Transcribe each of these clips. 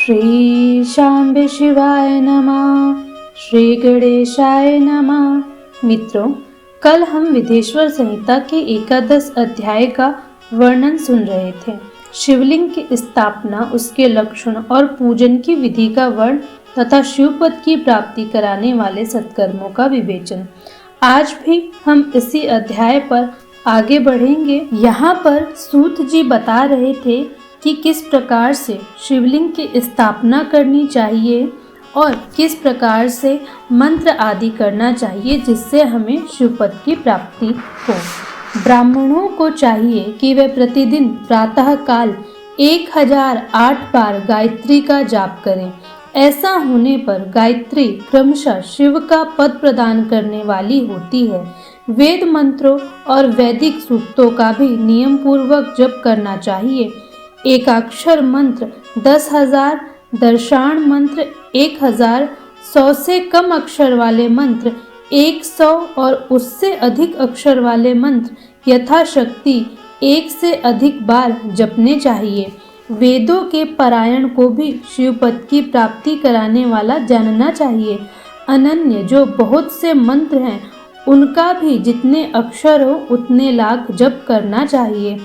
श्री शांबे शिवाय नमः। श्री गणेशाय नमः। मित्रों, कल हम विदेश्वर संहिता के एकादश अध्याय का वर्णन सुन रहे थे। शिवलिंग की स्थापना, उसके लक्षण और पूजन की विधि का वर्ण तथा शिवपद की प्राप्ति कराने वाले सत्कर्मों का विवेचन। आज भी हम इसी अध्याय पर आगे बढ़ेंगे। यहाँ पर सूत जी बता रहे थे कि किस प्रकार से शिवलिंग की स्थापना करनी चाहिए और किस प्रकार से मंत्र आदि करना चाहिए जिससे हमें शिवपद की प्राप्ति हो। ब्राह्मणों को चाहिए कि वे प्रतिदिन प्रातः काल 1008 बार गायत्री का जाप करें। ऐसा होने पर गायत्री क्रमशः शिव का पद प्रदान करने वाली होती है। वेद मंत्रों और वैदिक सूक्तों का भी नियम पूर्वक जप करना चाहिए। एकाक्षर मंत्र 10,000, दर्शान मंत्र 1000, 100 से कम अक्षर वाले मंत्र 100 और उससे अधिक अक्षर वाले मंत्र यथाशक्ति 1 से अधिक बार जपने चाहिए। वेदों के पारायण को भी शिवपद की प्राप्ति कराने वाला जानना चाहिए। अनन्य जो बहुत से मंत्र हैं उनका भी जितने अक्षर हो उतने लाख जप करना चाहिए।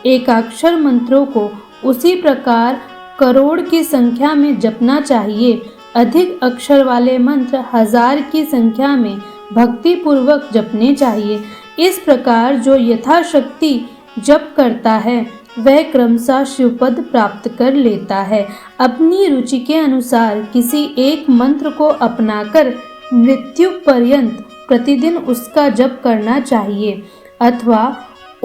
एकाक्षर मंत्रों को उसी प्रकार करोड़ की संख्या में जपना चाहिए। अधिक अक्षर वाले मंत्र 1000 की संख्या में भक्ति पूर्वक जपने चाहिए। इस प्रकार जो यथाशक्ति जप करता है वह क्रमशः शिवपद प्राप्त कर लेता है। अपनी रुचि के अनुसार किसी एक मंत्र को अपनाकर मृत्यु पर्यंत प्रतिदिन उसका जप करना चाहिए अथवा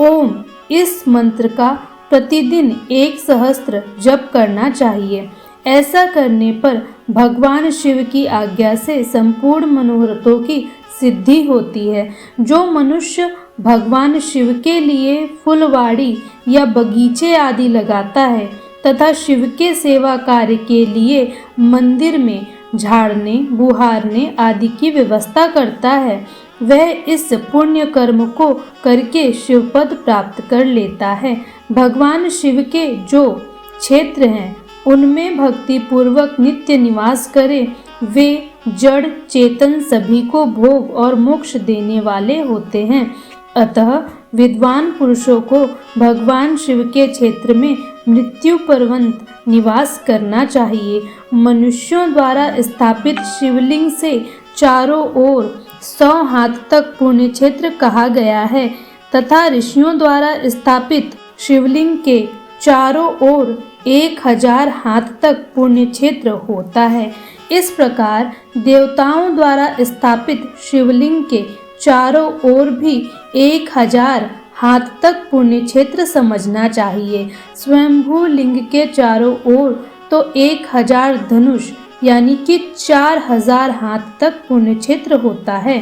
ओम इस मंत्र का प्रतिदिन 1 सहस्त्र जप करना चाहिए। ऐसा करने पर भगवान शिव की आज्ञा से संपूर्ण मनोरथों की सिद्धि होती है। जो मनुष्य भगवान शिव के लिए फुलवाड़ी या बगीचे आदि लगाता है तथा शिव के सेवा कार्य के लिए मंदिर में झाड़ने, बुहारने आदि की व्यवस्था करता है, वह इस पुण्य कर्म को करके शिवपद प्राप्त कर लेता है। भगवान शिव के जो क्षेत्र हैं उनमें भक्ति पूर्वक नित्य निवास करें, वे जड़ चेतन सभी को भोग और मोक्ष देने वाले होते हैं। अतः विद्वान पुरुषों को भगवान शिव के क्षेत्र में मृत्यु पर्यंत निवास करना चाहिए। मनुष्यों द्वारा स्थापित शिवलिंग से चारों ओर 100 हाथ तक पुण्य क्षेत्र कहा गया है तथा ऋषियों द्वारा स्थापित शिवलिंग के चारों ओर 1000 हाथ तक पुण्य क्षेत्र होता है। इस प्रकार देवताओं द्वारा स्थापित शिवलिंग के चारों ओर भी 1000 हाथ तक पुण्य क्षेत्र समझना चाहिए। स्वयंभू लिंग के चारों ओर तो 1000 धनुष यानी कि 4000 हाथ तक पुण्य क्षेत्र होता है।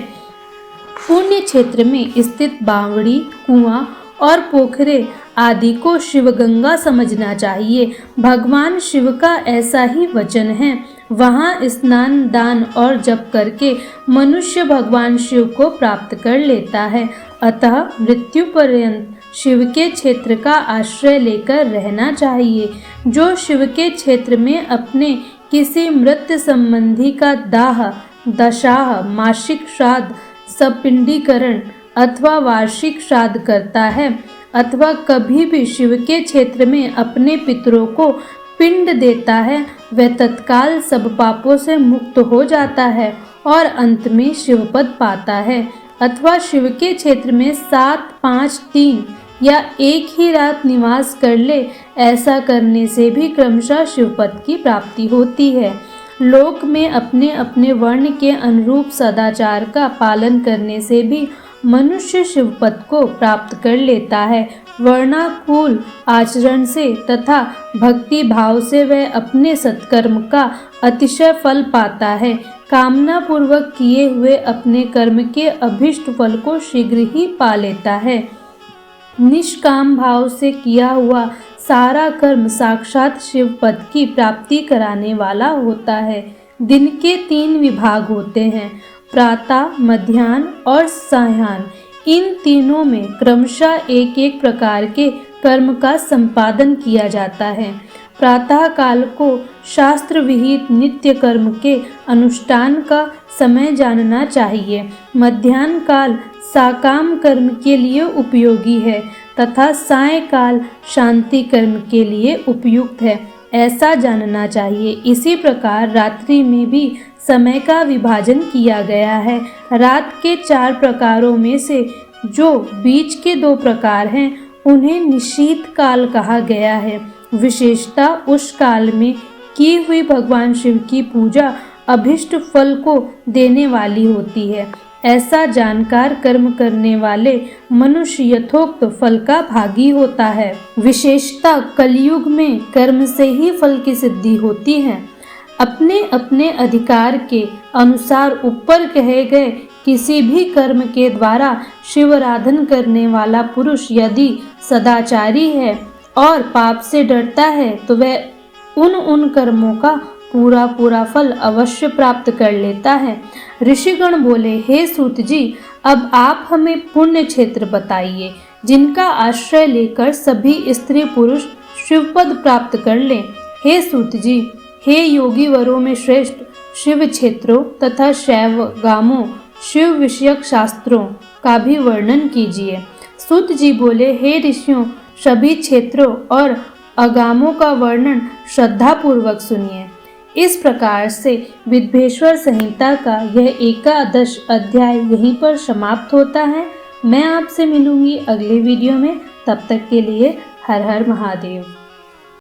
पुण्य क्षेत्र में स्थित बावड़ी, कुआं और पोखरे आदि को शिवगंगा समझना चाहिए। भगवान शिव का ऐसा ही वचन है। वहाँ स्नान, दान और जप करके मनुष्य भगवान शिव को प्राप्त कर लेता है। अतः मृत्यु पर्यंत शिव के क्षेत्र का आश्रय लेकर रहना चाहिए। जो शिव के क्षेत्र में अपने किसी मृत संबंधी का दाह, दशाह, मासिक श्राद्ध, सपिंडीकरण अथवा वार्षिक श्राद्ध करता है अथवा कभी भी शिव के क्षेत्र में अपने पितरों को पिंड देता है, वह तत्काल सब पापों से मुक्त हो जाता है और अंत में शिवपद पाता है। अथवा शिव के क्षेत्र में 7, 5, 3 या एक ही रात निवास कर ले, ऐसा करने से भी क्रमशः शिवपद की प्राप्ति होती है। लोक में अपने अपने वर्ण के अनुरूप सदाचार का पालन करने से भी मनुष्य शिवपद को प्राप्त कर लेता है। वर्णाकुल आचरण से तथा भक्ति भाव से वह अपने सत्कर्म का अतिशय फल पाता है। कामना पूर्वक किए हुए अपने कर्म के अभिष्ट फल को शीघ्र ही पा लेता है। निष्काम भाव से किया हुआ सारा कर्म साक्षात शिवपद की प्राप्ति कराने वाला होता है। दिन के 3 विभाग होते हैं, प्रातः, मध्याह्न और सायं। इन तीनों में क्रमशः एक एक प्रकार के कर्म का संपादन किया जाता है। प्रातः काल को शास्त्र विहित नित्य कर्म के अनुष्ठान का समय जानना चाहिए। मध्याह्न काल साकाम कर्म के लिए उपयोगी है तथा सायंकाल शांति कर्म के लिए उपयुक्त है, ऐसा जानना चाहिए। इसी प्रकार रात्रि में भी समय का विभाजन किया गया है। रात के 4 प्रकारों में से जो बीच के 2 प्रकार हैं उन्हें निशीथ काल कहा गया है। विशेषता उस काल में की हुई भगवान शिव की पूजा अभिष्ट फल को देने वाली होती है। ऐसा जानकार कर्म करने वाले मनुष्य यथोक्त फल का भागी होता है। विशेषता कलयुग में कर्म से ही फल की सिद्धि होती है। अपने अपने अधिकार के अनुसार ऊपर कहे गए किसी भी कर्म के द्वारा शिवाराधन करने वाला पुरुष यदि सदाचारी है और पाप से डरता है तो वह उन कर्मों का पूरा फल अवश्य प्राप्त कर लेता है। ऋषिगण बोले, हे सूत जी, अब आप हमें पुण्य क्षेत्र बताइए जिनका आश्रय लेकर सभी स्त्री पुरुष शिवपद प्राप्त कर लें। हे सूत जी, हे योगी वरों में श्रेष्ठ शिव क्षेत्रों तथा शैव गामों शिव विषयक शास्त्रों का भी वर्णन कीजिए। सूत जी बोले, हे ऋषियों, सभी क्षेत्रों और अगामों का वर्णन श्रद्धा पूर्वक सुनिए। इस प्रकार से विद्वेश्वर संहिता का यह 11 अध्याय यहीं पर समाप्त होता है। मैं आपसे मिलूंगी अगले वीडियो में। तब तक के लिए हर हर महादेव।